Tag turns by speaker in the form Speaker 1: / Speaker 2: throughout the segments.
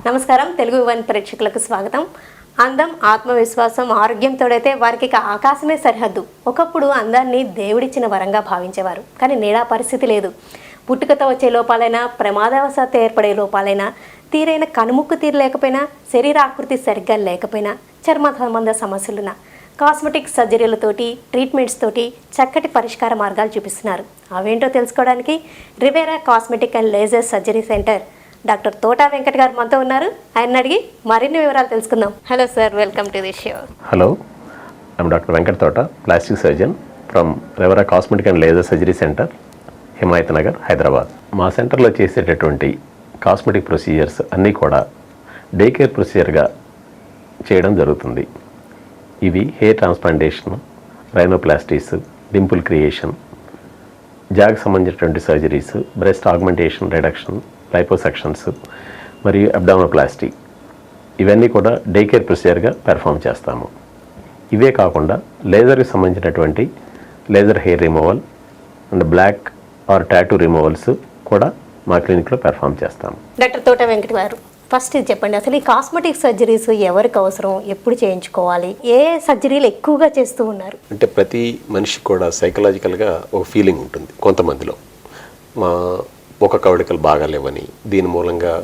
Speaker 1: నమస్కారం తెలుగు వన్ ప్రేక్షకులకు స్వాగతం. అందం, ఆత్మవిశ్వాసం, ఆరోగ్యంతోడైతే వారికి ఆకాశమే సరిహద్దు. ఒకప్పుడు అందాన్ని దేవుడిచ్చిన వరంగా భావించేవారు. కానీ నేడా పరిస్థితి లేదు. పుట్టుకతో వచ్చే లోపాలైనా, ప్రమాదవశాత్తు ఏర్పడే లోపాలైనా, తీరైన కనుముక్కు తీరు లేకపోయినా, శరీర ఆకృతి సరిగ్గా లేకపోయినా, చర్మ సంబంధ సమస్యలున్నా కాస్మెటిక్ సర్జరీలతోటి, ట్రీట్మెంట్స్ తోటి చక్కటి పరిష్కార మార్గాలు చూపిస్తున్నారు. అవేంటో తెలుసుకోవడానికి Rivera cosmetic and laser surgery centre doctor Thota Venkat గారు మనతో ఉన్నారు. ఆయన అడిగి మరిన్ని వివరాలు తెలుసుకుందాం. Hello sir, welcome to this show.
Speaker 2: Hello, I'm doctor Venkat Thota, plastic surgeon from Rivera cosmetic and laser surgery centre, Himayat Nagar, Hyderabad. మా సెంటర్లో చేసేటటువంటి కాస్మెటిక్ ప్రొసీజర్స్ అన్నీ కూడా డే కేర్ ప్రొసీజర్గా చేయడం జరుగుతుంది. ఇవి hair transplantation, rhinoplasties, dimple creation, జాగ్ సంబంధించినటువంటి surgeries, breast augmentation, reduction, liposuctions మరియు అబ్డామినోప్లాస్టీ, ఇవన్నీ కూడా డే కేర్ ప్రొసీజర్గా పెర్ఫామ్ చేస్తాము. ఇవే కాకుండా లేజర్కి సంబంధించినటువంటి laser hair removal and black or tattoo removals కూడా మా క్లినిక్లో పెర్ఫామ్ చేస్తాము.
Speaker 1: డాక్టర్ తోటా వెంకట్ గారు, ఫస్ట్ ఇది చెప్పండి, అసలు ఈ కాస్మెటిక్ సర్జరీస్ ఎవరికి అవసరం, ఎప్పుడు చేయించుకోవాలి, ఏ సర్జరీలు ఎక్కువగా చేస్తూ ఉన్నారు?
Speaker 2: అంటే ప్రతి మనిషి కూడా సైకలాజికల్గా ఒక ఫీలింగ్ ఉంటుంది కొంతమందిలో, ఒక కవళికలు బాగాలేవని, దీని మూలంగా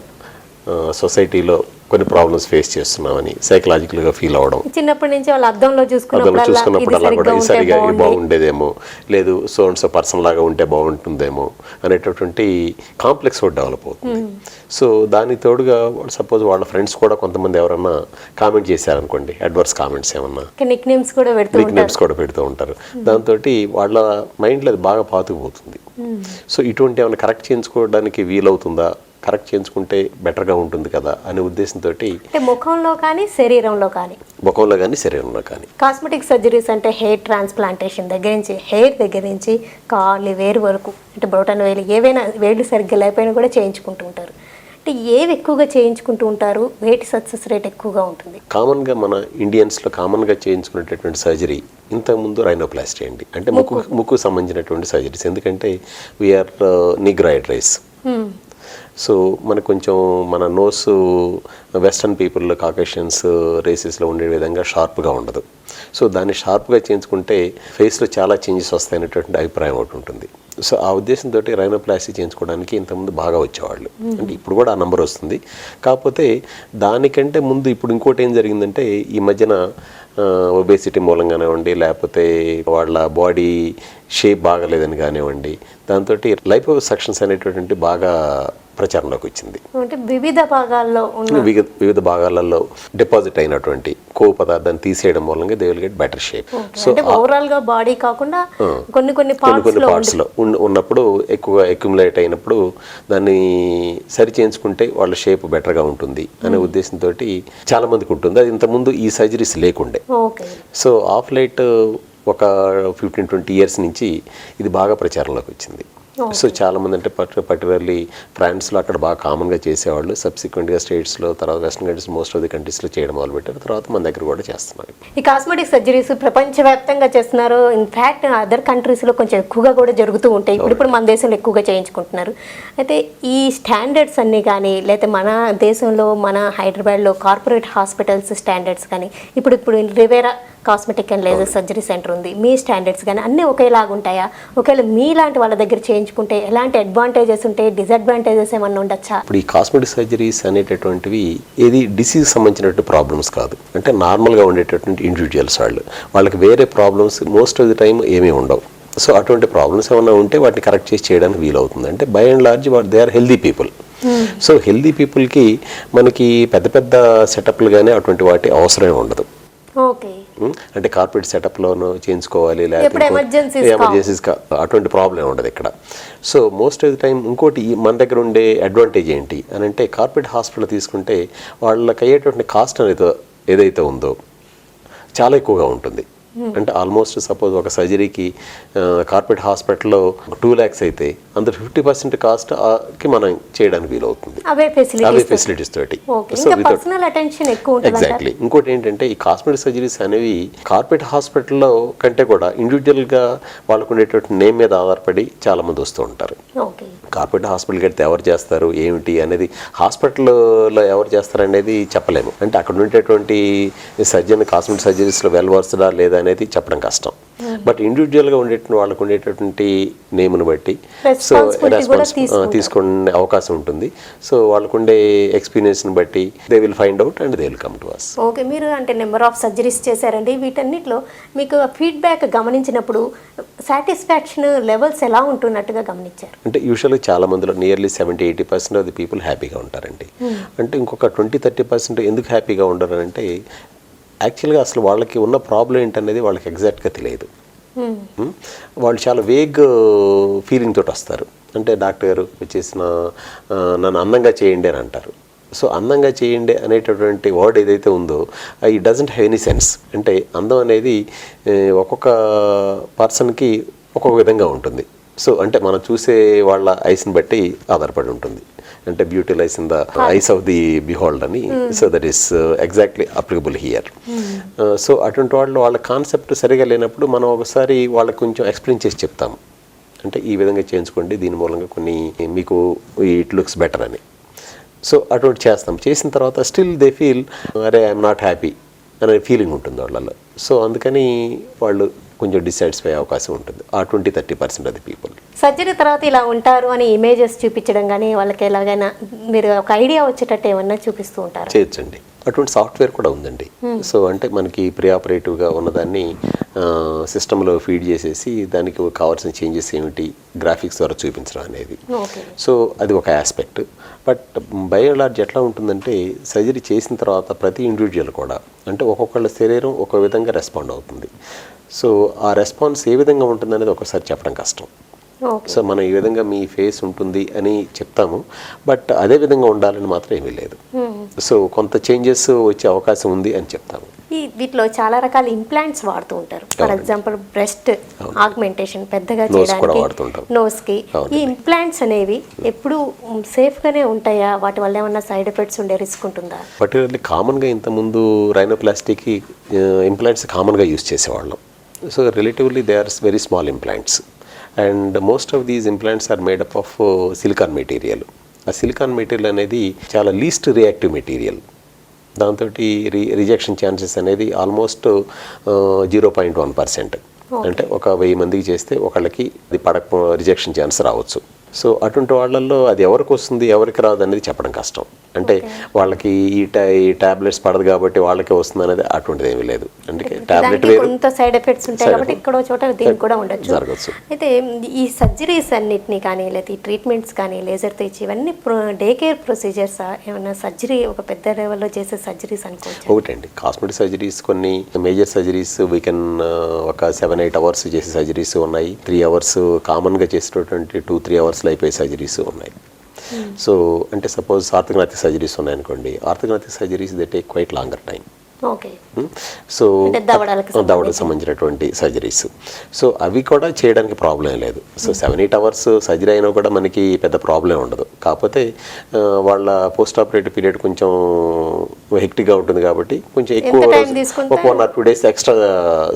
Speaker 2: సొసైటీలో కొన్ని ప్రాబ్లమ్స్ ఫేస్ చేస్తున్నామని సైకలాజికల్గా ఫీల్ అవ్వడం,
Speaker 1: చిన్నప్పటి నుంచి వాళ్ళు అద్దంలో
Speaker 2: చూసుకున్నప్పుడల్లా కూడా సరిగా బాగుండేదేమో, లేదు సో అండ్ సో పర్సన్ లాగా ఉంటే బాగుంటుందేమో అనేటటువంటి కాంప్లెక్స్ కూడా డెవలప్ అవుతుంది. సో దానికి తోడుగా సపోజ్ వాళ్ళ ఫ్రెండ్స్ కూడా కొంతమంది ఎవరన్నా కామెంట్ చేశారనుకోండి, అడ్వర్స్ కామెంట్స్ ఏమన్నా,
Speaker 1: నిక్ నేమ్స్ కూడా
Speaker 2: పెడుతూ ఉంటారు. దాంతో వాళ్ళ మైండ్లో అది బాగా పాతుకుపోతుంది. సో ఇటువంటి ఏమైనా కరెక్ట్ చేయించుకోవడానికి వీలవుతుందా, కరెక్ట్ చేయించుకుంటే బెటర్గా ఉంటుంది కదా అనే ఉద్దేశంతో
Speaker 1: ముఖంలో కానీ శరీరంలో కానీ కాస్మెటిక్ సర్జరీస్ అంటే హెయిర్ ట్రాన్స్ప్లాంటేషన్ దగ్గర నుంచి, హెయిర్ దగ్గర నుంచి కాళ్ళు వేరు వరకు, అంటే బ్రోటన్ వేలు, ఏవైనా వేళ్ళు సరిగ్గా లేకపోయినా కూడా చేయించుకుంటూ ఉంటారు. అంటే ఏవి ఎక్కువగా చేయించుకుంటూ ఉంటారు, వేటి సక్సెస్ రేట్ ఎక్కువగా ఉంటుంది?
Speaker 2: కామన్గా మన ఇండియన్స్లో కామన్గా చేయించుకునేటటువంటి సర్జరీ ఇంతకుముందు రైనోప్లాస్టీ అండి. అంటే ముక్కు సంబంధించినటువంటి సర్జరీస్. ఎందుకంటే వీఆర్ నిగ్రాయిడ్ రైస్. సో మనకు కొంచెం మన నోస్ వెస్టర్న్ పీపుల్, కాకేషియన్స్ రేసెస్లో ఉండే విధంగా షార్ప్గా ఉండదు. సో దాన్ని షార్ప్గా చేయించుకుంటే ఫేస్లో చాలా చేంజెస్ వస్తాయనేటువంటి అభిప్రాయం ఒకటి ఉంటుంది. సో ఆ ఉద్దేశంతో రైనోప్లాస్టీ చేయించుకోవడానికి ఇంతకుముందు బాగా వచ్చేవాళ్ళు. అంటే ఇప్పుడు కూడా ఆ నెంబర్ వస్తుంది. కాకపోతే దానికంటే ముందు ఇప్పుడు ఇంకోటి ఏం జరిగిందంటే, ఈ మధ్యన ఒబేసిటీ మూలంగా కానివ్వండి, లేకపోతే వాళ్ళ బాడీ షేప్ బాగాలేదని కానివ్వండి, దాంతో లైపోసెక్షన్స్ అనేటువంటి బాగా ప్రచారంలోకి వచ్చింది.
Speaker 1: అంటే వివిధ
Speaker 2: భాగాలలో డిపాజిట్ అయినటువంటి కొవ్వు పదార్థాన్ని తీసేయడం మూలంగా they will get better shape.
Speaker 1: So overall గా బాడీ కాకుండా కొన్ని పార్ట్స్
Speaker 2: లో ఉన్నప్పుడు ఎక్కువగా అక్యుములేట్ అయినప్పుడు దాన్ని సరి చేయించుకుంటే వాళ్ళ షేప్ బెటర్ గా ఉంటుంది అనే ఉద్దేశంతో చాలా మందికి ఉంటుంది. అది ఇంతకుముందు ఈ సర్జరీస్ లేకుండే. సో ఆఫ్ లైట్ ఒక 15-20 ఇయర్స్ నుంచి ఇది బాగా ప్రచారంలోకి వచ్చింది. సో చాలామంది, అంటే పర్టికులర్లీ ఫ్రాన్స్లో అక్కడ బాగా కామన్గా చేసేవాళ్ళు. సబ్సిక్వెంట్గా స్టేట్స్లో, తర్వాత western countries, most of the కంట్రీస్లో చేయడం మొదలుపెట్టారు. తర్వాత మన దగ్గర కూడా చేస్తున్నారు.
Speaker 1: ఈ కాస్మెటిక్ సర్జరీస్ ప్రపంచవ్యాప్తంగా చేస్తున్నారు. ఇన్ఫ్యాక్ట్ అదర్ కంట్రీస్లో కొంచెం ఎక్కువగా కూడా జరుగుతూ ఉంటాయి. ఇప్పుడు మన దేశంలో ఎక్కువగా చేయించుకుంటున్నారు. అయితే ఈ స్టాండర్డ్స్ అన్నీ కానీ, లేకపోతే మన దేశంలో, మన హైదరాబాద్లో కార్పొరేట్ హాస్పిటల్స్ స్టాండర్డ్స్ కానీ, ఇప్పుడు Riviera cosmetic and laser surgery centre ఉంది, మీ స్టాండర్డ్స్ కానీ అన్నీ ఒకేలాగా ఉంటాయా? ఒకవేళ మీలాంటి వాళ్ళ దగ్గర చేయించుకుంటే ఎలాంటి అడ్వాంటేజెస్ ఉంటాయి, డిసడ్వాంటేజెస్ ఏమన్నా ఉండొచ్చా?
Speaker 2: ఇప్పుడు ఈ కాస్మెటిక్ సర్జరీస్ అనేటటువంటివి ఏది డిసీజ్ సంబంధించినటువంటి ప్రాబ్లమ్స్ కాదు. అంటే నార్మల్గా ఉండేటటువంటి ఇండివిజువల్స్ వాళ్ళకి వేరే problems most of the time ఏమీ ఉండవు. సో అటువంటి ప్రాబ్లమ్స్ ఏమన్నా ఉంటే వాటిని కరెక్ట్ చేసి చేయడానికి వీలవుతుంది. అంటే by and large they are healthy people. So healthy పీపుల్కి మనకి పెద్ద పెద్ద సెటప్లు కానీ అటువంటి వాటి అవసరమే ఉండదు. అంటే కార్పొరేట్ సెటప్లోనూ చేయించుకోవాలి, లేకపోతే ఎమర్జెన్సీస్ అటువంటి ప్రాబ్లం ఉండదు ఇక్కడ. So most of the time ఇంకోటి మన దగ్గర ఉండే అడ్వాంటేజ్ ఏంటి అని అంటే, కార్పొరేట్ హాస్పిటల్ తీసుకుంటే వాళ్ళకి అయ్యేటువంటి కాస్ట్ అనేది ఏదైతే ఉందో చాలా ఎక్కువగా ఉంటుంది. అంటే ఆల్మోస్ట్ సపోజ్ ఒక సర్జరీకి కార్పొరేట్ హాస్పిటల్లో 2 lakhs అయితే అందులో 50% కాస్ట్ కి మనం చేయడానికి వీలవుతుంది అవే ఫెసిలిటీస్ తోటి. ఎగ్జాక్ట్లీ. ఇంకోటి ఏంటంటే, ఈ కాస్మెటిక్ సర్జరీస్ అనేవి కార్పొరేట్ హాస్పిటల్లో కంటే కూడా ఇండివిజువల్ గా వాళ్ళకు ఉండేటువంటి నేమ్ మీద ఆధారపడి చాలా మంది వస్తూ ఉంటారు. కార్పొరేట్ హాస్పిటల్కి వెళ్తే ఎవరు చేస్తారు ఏమిటి అనేది, హాస్పిటల్లో ఎవరు చేస్తారు అనేది చెప్పలేము. అంటే అక్కడ ఉండేటువంటి సర్జన్ కాస్మెటిక్ సర్జరీస్లో వెల్ వర్స్డా లేదా అనేది చెప్పడం కష్టం. బట్ ఇండివిజువల్గా వాళ్ళకు ఉండేటటువంటి నేమ్ను బట్టి సో రెస్పాన్స్ తీసుకునే అవకాశం ఉంటుంది. సో వాళ్ళకు ఉండే ఎక్స్పీరియన్స్ని బట్టి they will find out and they will come to us.
Speaker 1: Okay, మీరు అంటే నెంబర్ ఆఫ్ సర్జరీస్ చేశారండి. వీటన్నిటిలో మీకు ఫీడ్బ్యాక్ గమనించినప్పుడు సాటిస్ఫాక్షన్ లెవెల్స్ ఎలా ఉంటున్నట్టుగా గమనించారు?
Speaker 2: అంటే యూజువల్గా చాలా మందిలో నియర్లీ 70-80% ఆఫ్ ది పీపుల్ హ్యాపీగా ఉంటారండి. అంటే ఇంకొక 20-30% ఎందుకు హ్యాపీగా ఉండరు అంటే యాక్చువల్గా అసలు వాళ్ళకి ఉన్న ప్రాబ్లం ఏంటనేది వాళ్ళకి ఎగ్జాక్ట్గా తెలియదు. వాళ్ళు చాలా వేగ్ ఫీలింగ్ తోటి వస్తారు. అంటే డాక్టర్ గారు వచ్చేసి నన్ను అందంగా చేయండి అని అంటారు. సో అందంగా చేయండి అనేటటువంటి వర్డ్ ఏదైతే ఉందో ఈ డజంట్ హ్యావ్ ఎనీ సెన్స్. అంటే అందం అనేది ఒక్కొక్క పర్సన్కి ఒక్కొక్క విధంగా ఉంటుంది. సో అంటే మనం చూసే వాళ్ళ ఐస్ని బట్టి ఆధారపడి ఉంటుంది. అంటే beauty lies in the eyes of the behold అని. So that is exactly applicable here. So అటువంటి వాళ్ళ కాన్సెప్ట్ సరిగా లేనప్పుడు మనం ఒకసారి వాళ్ళకి కొంచెం ఎక్స్ప్లెయిన్ చేసి చెప్తాము. అంటే ఈ విధంగా చేయించుకోండి, దీని మూలంగా కొన్ని మీకు ఇట్ లుక్స్ బెటర్ అని. సో అటువంటి చేస్తాం. చేసిన తర్వాత స్టిల్ దే ఫీల్ అరే ఐఎమ్ నాట్ హ్యాపీ అనే ఫీలింగ్ ఉంటుంది వాళ్ళలో. సో అందుకని వాళ్ళు కొంచెం డిసాటిస్ఫై అవకాశం ఉంటుంది. ఆ 20-30% ఆఫ్ ది పీపుల్
Speaker 1: సర్జరీ తర్వాత ఇలా ఉంటారు అని ఇమేజెస్ చూపించడం కానీ వాళ్ళకి ఎలాగైనా మీరు ఒక ఐడియా వచ్చేటట్టు ఏమన్నా చూపిస్తూ ఉంటారు?
Speaker 2: చేయొచ్చండి. అటువంటి సాఫ్ట్వేర్ కూడా ఉందండి. సో అంటే మనకి ప్రీ ఆపరేటివ్గా ఉన్నదాన్ని సిస్టంలో ఫీడ్ చేసేసి దానికి కావాల్సిన చేంజెస్ ఏమిటి గ్రాఫిక్స్ ద్వారా చూపించడం అనేది. సో అది ఒక aspect. But by and large ఎట్లా ఉంటుందంటే సర్జరీ చేసిన తర్వాత ప్రతి ఇండివిజువల్ కూడా అంటే ఒక్కొక్కళ్ళ శరీరం ఒక విధంగా రెస్పాండ్ అవుతుంది. సో ఆ రెస్పాన్స్ ఏ విధంగా ఉంటుందనేది ఒకసారి చెప్పడం కష్టం. సో మనం ఈ విధంగా మీ ఫేస్ ఉంటుంది అని చెప్తాము, బట్ అదే విధంగా ఉండాలని మాత్రం ఏమీ లేదు. సో కొంత చేంజెస్ వచ్చే అవకాశం ఉంది అని చెప్తాము.
Speaker 1: వీటిలో చాలా రకాల ఇంప్లాంట్స్ వాడుతూ ఉంటారు. ఫర్ ఎగ్జాంపుల్ బ్రెస్ట్ ఆగ్మెంటేషన్ పెద్దగా చేయడానికి నోస్కి. ఈ ఇంప్లాంట్స్ అనేవి ఎప్పుడు సేఫ్గానే ఉంటాయా? వాటి వల్ల ఏమన్నా సైడ్ ఎఫెక్ట్స్ ఉండే రిస్క్ ఉంటుందా?
Speaker 2: పర్టికులర్లీ కామన్గా ఇంతకుముందు రైనోప్లాస్టీకి ఇంప్లాంట్స్ కామన్గా యూజ్ చేసేవాళ్ళం. So relatively they are very small implants and most of these implants are made up of silicon material. ఆ సిలికాన్ మెటీరియల్ అనేది చాలా లీస్ట్ రియాక్టివ్ మెటీరియల్. దాంతో రిజెక్షన్ ఛాన్సెస్ అనేది ఆల్మోస్ట్ 0.1%. అంటే ఒక 1000 మందికి చేస్తే ఒకళ్ళకి అది రిజెక్షన్ ఛాన్స్ రావచ్చు. సో అటువంటి వాళ్ళల్లో అది ఎవరికి వస్తుంది ఎవరికి రాదు అనేది చెప్పడం కష్టం. అంటే వాళ్ళకి ఈ టాబ్లెట్స్ పడదు కాబట్టి వాళ్ళకే వస్తుంది అనేది అటువంటిది ఏమీ లేదు. అంటే టాబ్లెట్
Speaker 1: కొంత సైడ్ ఎఫెక్ట్స్ ఉంటాయి కాబట్టి ఎక్కడో చోట దీనికి కూడా ఉండొచ్చు.
Speaker 2: జరగచ్చు.
Speaker 1: అయితే ఈ సర్జరీస్ అన్నిటినీ కానీ లేదా ఈ ట్రీట్మెంట్స్ కానీ లేజర్తో ఇచ్చి ఇవన్నీ డే కేర్ ప్రొసీజర్స్ ఏమన్నా సర్జరీ ఒక పెద్ద లెవెల్లో చేసే సర్జరీస్ అనుకోవచ్చు?
Speaker 2: ఒకటండి కాస్మెటిక్ సర్జరీస్ కొన్ని మేజర్ సర్జరీస్ వీ కెన్ ఒక 7-8 అవర్స్ చేసే సర్జరీస్ ఉన్నాయి. 3 అవర్స్ కామన్గా చేసేటటువంటి 2-3 అవర్స్లో అయిపోయే సర్జరీస్ ఉన్నాయి. సో అంటే సపోజ్ ఆర్థోగ్నాటిక్ సర్జరీస్ ఉన్నాయనుకోండి, orthognathic surgeries they take quite longer time. So దవడలకు సంబంధించినటువంటి సర్జరీస్. సో అవి కూడా చేయడానికి ప్రాబ్లం లేదు. సో 7-8 అవర్స్ సర్జరీ అయినా కూడా మనకి పెద్ద ప్రాబ్లం ఉండదు. కాకపోతే వాళ్ళ పోస్ట్ ఆపరేటివ్ పీరియడ్ కొంచెం హెక్టిక్గా ఉంటుంది కాబట్టి కొంచెం ఎక్కువ ఒక 1 or 2 days ఎక్స్ట్రా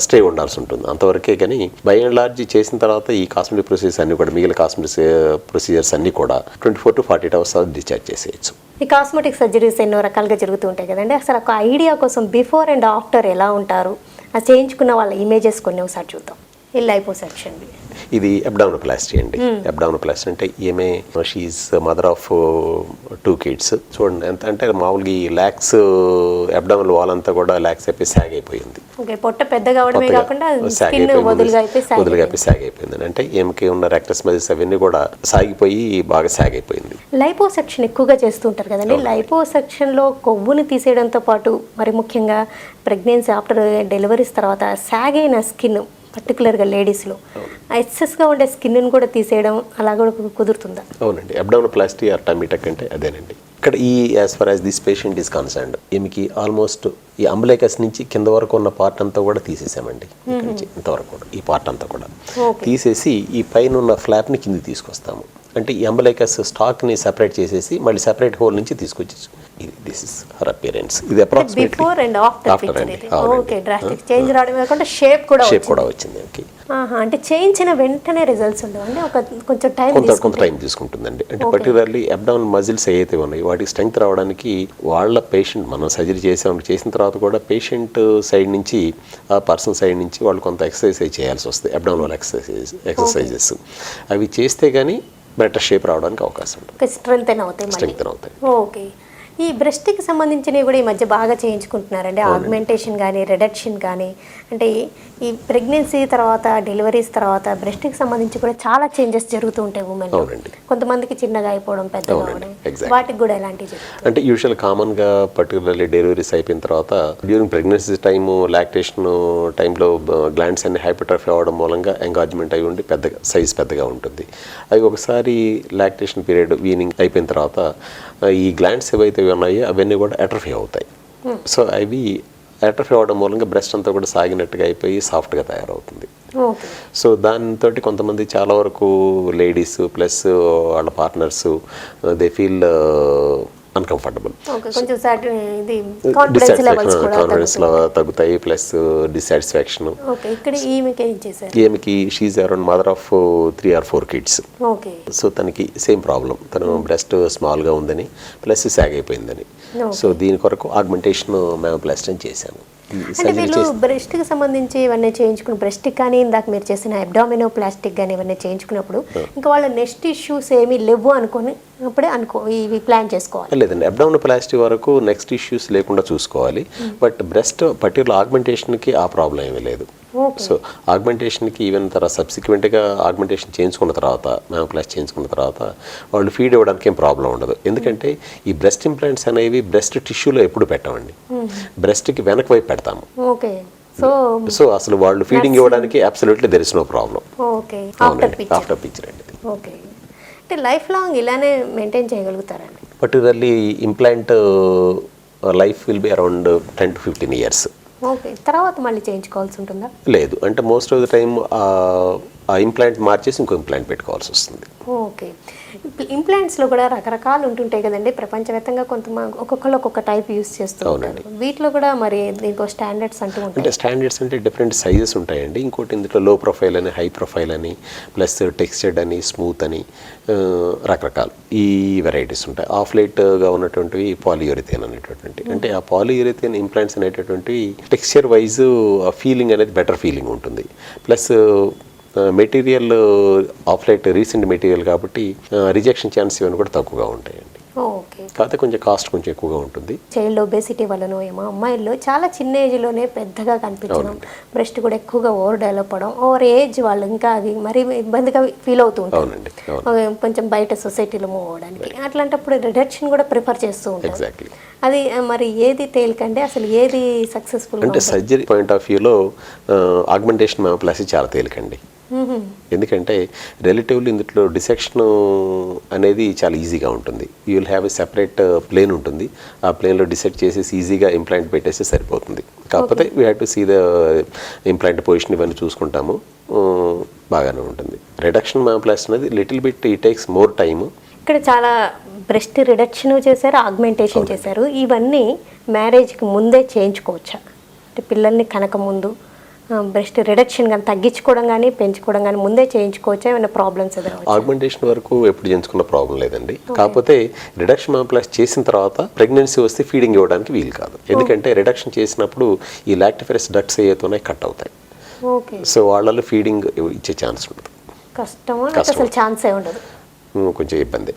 Speaker 2: స్టే ఉండాల్సి ఉంటుంది అంతవరకే. కానీ బై అండ్ లార్జ్ చేసిన తర్వాత ఈ కాస్మెటిక్ ప్రొసీజర్స్ అన్ని కూడా మిగిలిన కాస్మెటిక్ ప్రొసీజర్స్ అన్ని కూడా 24 to 48 hours డిశ్చార్జ్ చేసేయచ్చు.
Speaker 1: ఈ కాస్మెటిక్ సర్జరీస్ ఎన్నో రకాలుగా జరుగుతూ ఉంటాయి కదండి. అసలు ఒక ఐడియా కోసం బిఫోర్ అండ్ ఆఫ్టర్ ఎలా ఉంటారు అది చేయించుకున్న వాళ్ళ ఇమేజెస్ కొన్ని ఒకసారి చూద్దాం. ఈ లైపోసెక్షన్
Speaker 2: ఇది అబ్డామినోప్లాస్టీ అండి. అబ్డామినోప్లాస్టీ అంటే ఈమె షీఈస్ మదర్ ఆఫ్ 2 kids. చూడండి ఎంత అంటే మామూలుగా ఈ ల్యాక్స్ అబ్డామినల్ వాల్ అంతా కూడా ల్యాక్స్ అయిపోయి సాగ్ అయిపోయింది.
Speaker 1: పొట్ట పెద్దగా వదులుగా
Speaker 2: అయిపోయి సాగ్ అయిపోయింది. అంటే ఈమెకి ఉన్న రెక్టస్ మజిల్స్ అవన్నీ కూడా సాగిపోయి బాగా సాగ్ అయిపోయింది.
Speaker 1: లైపోసెక్షన్ ఎక్కువగా చేస్తూ ఉంటారు కదండి. లైపోసెక్షన్లో కొవ్వుని తీసేయడంతో పాటు మరి ముఖ్యంగా ప్రెగ్నెన్సీ ఆఫ్టర్ డెలివరీస్ తర్వాత సాగ్ అయిన స్కిన్ పర్టికులర్గా లేడీస్లో ఎక్సెస్గా ఉండే స్కిన్ని కూడా తీసేయడం అలా కూడా కుదురుతుందా?
Speaker 2: అవునండి. అబ్డామినోప్లాస్టీ ఆర్ టమ్మీ టక్ అంటే అదేనండి. ఇక్కడ ఈ as for as this patient is concerned ఈమెకి ఆల్మోస్ట్ ఈ అంబులైకస్ నుంచి కింద వరకు ఉన్న పార్ట్ అంతా కూడా తీసేసామండి. ఇక్కడ నుంచి ఇంతవరకు కూడా ఈ పార్ట్ అంతా కూడా తీసేసి ఈ పైన ఉన్న ఫ్లాప్ని కిందికి తీసుకొస్తాము. అంటే ఈ అంబలైకస్ స్టాక్ని సెపరేట్ చేసేసి మళ్ళీ సెపరేట్ హోల్ నుంచి తీసుకొచ్చి దిస్ ఇస్ హర్ అపియరెన్స్. ఇది approximately
Speaker 1: before and after
Speaker 2: after అండి.
Speaker 1: ఓకే, డ్రాస్టిక్ చేంజ్ రావడం కాకుండా షేప్ కూడా
Speaker 2: వచ్చింది. ఓకే,
Speaker 1: అంటే చేయించిన వెంటనే రిజల్ట్స్ ఉండవండి, ఒక కొంచెం టైం
Speaker 2: కొంత టైం తీసుకుంటుందండి. అంటే పర్టికులర్లీ అబ్డామినల్ మజిల్స్ ఏవైతే ఉన్నాయి వాటికి స్ట్రెంగ్త్ రావడానికి వాళ్ళ పేషెంట్, మనం సర్జరీ చేసిన తర్వాత కూడా పేషెంట్ సైడ్ నుంచి, ఆ పర్సన్ సైడ్ నుంచి వాళ్ళు కొంత ఎక్సర్సైజ్ చేయాల్సి వస్తుంది, అబ్డామినల్ ఎక్సర్సైజెస్. అవి చేస్తే కానీ బెటర్ షేప్ రావడానికి అవకాశం ఉంటుంది,
Speaker 1: స్ట్రెంగ్త్ అవుతాయి. ఓకే, ఈ బ్రెస్ట్కి సంబంధించినవి కూడా ఈ మధ్య బాగా చేయించుకుంటున్నారండి, ఆగ్మెంటేషన్ కానీ రిడక్షన్ కానీ. అంటే ఈ ప్రెగ్నెన్సీ తర్వాత, డెలివరీస్ తర్వాత బ్రెస్ట్కి సంబంధించి కూడా చాలా చేంజెస్ జరుగుతూ ఉంటాయి ఉమెన్లో. కొంతమందికి చిన్నగా అయిపోవడం, పెద్దగా అవడం, వాటికి కూడా ఎలాంటివి జరుగుతుంది?
Speaker 2: అంటే యూజువల్ కామన్గా పర్టికులర్లీ డెలివరీస్ అయిపోయిన తర్వాత డ్యూరింగ్ ప్రెగ్నెన్సీ టైము, లాక్టేషన్ టైంలో గ్లాండ్స్ అన్ని హైపర్ట్రఫీ అవ్వడం మూలంగా ఎంగార్జ్మెంట్ అయి ఉండి సైజ్ పెద్దగా ఉంటుంది. అవి ఒకసారి లాక్టేషన్ పీరియడ్ వీనింగ్ అయిపోయిన తర్వాత ఈ గ్లాండ్స్ ఏవైతే ఉన్నాయో అవన్నీ కూడా అట్రఫీ అవుతాయి. సో అవి అట్రఫీ అవ్వడం మూలంగా బ్రెస్ట్ అంతా కూడా సాగినట్టుగా అయిపోయి సాఫ్ట్గా తయారవుతుంది. సో దాంతో కొంతమంది చాలా వరకు లేడీస్ ప్లస్ వాళ్ళ partners they feel uncomfortable, confidence తగ్గుతాయి, ప్లస్ డిస్సాటిస్ఫాక్షన్. ఈమెకి she around mother of 3 or 4 kids. So తనకి సేమ్ ప్రాబ్లం, తను బ్రెస్ట్ స్మాల్గా ఉందని ప్లస్ సాగ్ అయిపోయిందని. సో దీని కొరకు ఆగ్మెంటేషన్ మ్యామోప్లాస్టీ చేశాను.
Speaker 1: అంటే వీళ్ళు బ్రెస్ట్కి సంబంధించి ఇవన్నీ చేయించుకుని, బ్రెస్ట్కి కానీ ఇందాక మీరు చేసిన అబ్డామినోప్లాస్టిక్ కానీ ఇవన్నీ చేయించుకున్నప్పుడు ఇంకా వాళ్ళ నెక్స్ట్ ఇష్యూస్ ఏమీ లేవు అప్పుడే ఇవి ప్లాన్ చేసుకోవాలి?
Speaker 2: లేదండి, అబ్డామినోప్లాస్టీ వరకు నెక్స్ట్ ఇష్యూస్ లేకుండా చూసుకోవాలి. బట్ బ్రెస్ట్ పర్టికులర్ ఆగ్మెంటేషన్కి ఆ ప్రాబ్లం ఏమీ లేదు. సో ఆగ్మెంటేషన్కి ఈవెన్ తర్వాత సబ్సిక్వెంట్గా ఆగ్మెంటేషన్ చేయించుకున్న తర్వాత, మ్యామోప్లాస్టీ చేయించుకున్న తర్వాత వాళ్ళు ఫీడ్ ఇవ్వడానికి ఏం ప్రాబ్లం ఉండదు. ఎందుకంటే ఈ బ్రెస్ట్ ఇంప్లాంట్స్ అనేవి బ్రెస్ట్ టిష్యూలో ఎప్పుడు పెట్టమండి, బ్రెస్ట్కి వెనక వైపు పెడతాము. సో అసలు వాళ్ళు ఫీడింగ్ ఇవ్వడానికి absolutely there is no problem. After picture అండి.
Speaker 1: అంటే లైఫ్ లాంగ్ ఇలానే మెయింటైన్ చేయగలుగుతారండి?
Speaker 2: Particularly implant life will be around 10 to 15 years.
Speaker 1: Okay, తర్వాత మళ్ళీ చేయించుకోవాల్సి ఉంటుందా?
Speaker 2: లేదు, అంటే మోస్ట్ ఆఫ్ ద టైమ్ ఆ ఇంప్లాంట్ మార్చేసి ఇంకో ఇంప్లాంట్ పెట్టుకోవాల్సి వస్తుంది.
Speaker 1: ఓకే, ఇంప్లాంట్స్లో కూడా రకరకాలు ఉంటుంటాయి కదండి ప్రపంచవ్యాప్తంగా, ఒక్కొక్కరు ఒక్కొక్క టైప్ యూస్ చేస్తూ ఉంటారు. వీటిలో కూడా మరి దీనికి స్టాండర్డ్స్
Speaker 2: అంటే స్టాండర్డ్స్ అంటే డిఫరెంట్ సైజెస్ ఉంటాయండి. ఇంకోటి ఇందులో లో ప్రొఫైల్ అని, హై ప్రొఫైల్ అని, ప్లస్ టెక్స్చర్డ్ అని, స్మూత్ అని రకరకాలు ఈ వెరైటీస్ ఉంటాయి. ఆఫ్ లైట్గా ఉన్నటువంటివి పాలియూరిథేన్ అనేటటువంటి, అంటే ఆ పాలియూరిథేన్ ఇంప్లాంట్స్ అనేటటువంటివి టెక్స్చర్ వైజ్ ఫీలింగ్ అనేది బెటర్ ఫీలింగ్ ఉంటుంది. Plus material of light recent material కాబట్టి రిజెక్షన్ ఛాన్స్ ఇవన్నీ కూడా తక్కువగా ఉంటాయండి. కాకపోతే కొంచెం కాస్ట్ కొంచెం ఎక్కువగా ఉంటుంది.
Speaker 1: చైల్డ్ ఒబేసిటీ వల్లనో ఏమో అమ్మాయిల్లో చాలా చిన్న ఏజ్లోనే పెద్దగా కనిపించడం, బ్రెస్ట్ కూడా ఎక్కువగా ఓవర్ డెవలప్ అవడం, ఓవర్ ఏజ్ వాళ్ళు ఇంకా అది మరీ ఇబ్బందిగా ఫీల్ అవుతూ ఉంటారు కొంచెం బయట సొసైటీలో మూవ్ అవ్వడానికి. అట్లాంటప్పుడు రిడక్షన్ కూడా ప్రిఫర్ చేస్తూ ఉంటారు. అది మరి ఏది తేలికండి, అసలు ఏది సక్సెస్ఫుల్?
Speaker 2: అంటే సర్జరీ పాయింట్ ఆఫ్ వ్యూలో ఆగ్మెంటేషన్ మ్యామోప్లాస్టీ చాలా తేలికండి. ఎందుకంటే రిలేటివ్లీ ఇందులో డిసెక్షన్ అనేది చాలా ఈజీగా ఉంటుంది. You will have a separate plane ఉంటుంది, ఆ ప్లేన్లో డిసెక్ట్ చేసేసి ఈజీగా ఇంప్లాంట్ పెట్టేస్తే సరిపోతుంది. కాకపోతే we have to see the implant position ఇవన్నీ చూసుకుంటాము, బాగానే ఉంటుంది. రిడక్షన్ మ్యామోప్లాస్టీ అనేది little bit it takes more time.
Speaker 1: ఇక్కడ చాలా బ్రెస్ట్ రిడక్షన్ చేశారు, ఆగ్మెంటేషన్ చేశారు. ఇవన్నీ మ్యారేజ్కి ముందే చేయించుకోవచ్చా? అంటే పిల్లల్ని కనక ముందు బ్రెస్ట్ రిడక్షన్ కానీ తగ్గించుకోవడం కానీ పెంచుకోవడం కానీ ముందే చేయించుకోవచ్చా? ఏమైనా ప్రాబ్లమ్స్ ఎదురవచ్చు?
Speaker 2: ఆగ్మెంటేషన్ వరకు ఎప్పుడు చేయించుకున్న ప్రాబ్లం లేదండి. కాకపోతే రిడక్షన్ మ్యామోప్లాస్టీ చేసిన తర్వాత ప్రెగ్నెన్సీ వస్తే ఫీడింగ్ ఇవ్వడానికి వీలు కాదు. ఎందుకంటే రిడక్షన్ చేసినప్పుడు ఈ లాక్టిఫెరస్ డక్ట్స్ ఏవైతే కట్ అవుతాయి. సో వాళ్ళలో ఫీడింగ్ ఇచ్చే ఛాన్స్ ఉండదు.
Speaker 1: కష్టమా? అసలు ఛాన్సే ఉండదు,
Speaker 2: కొంచెం ఇబ్బంది.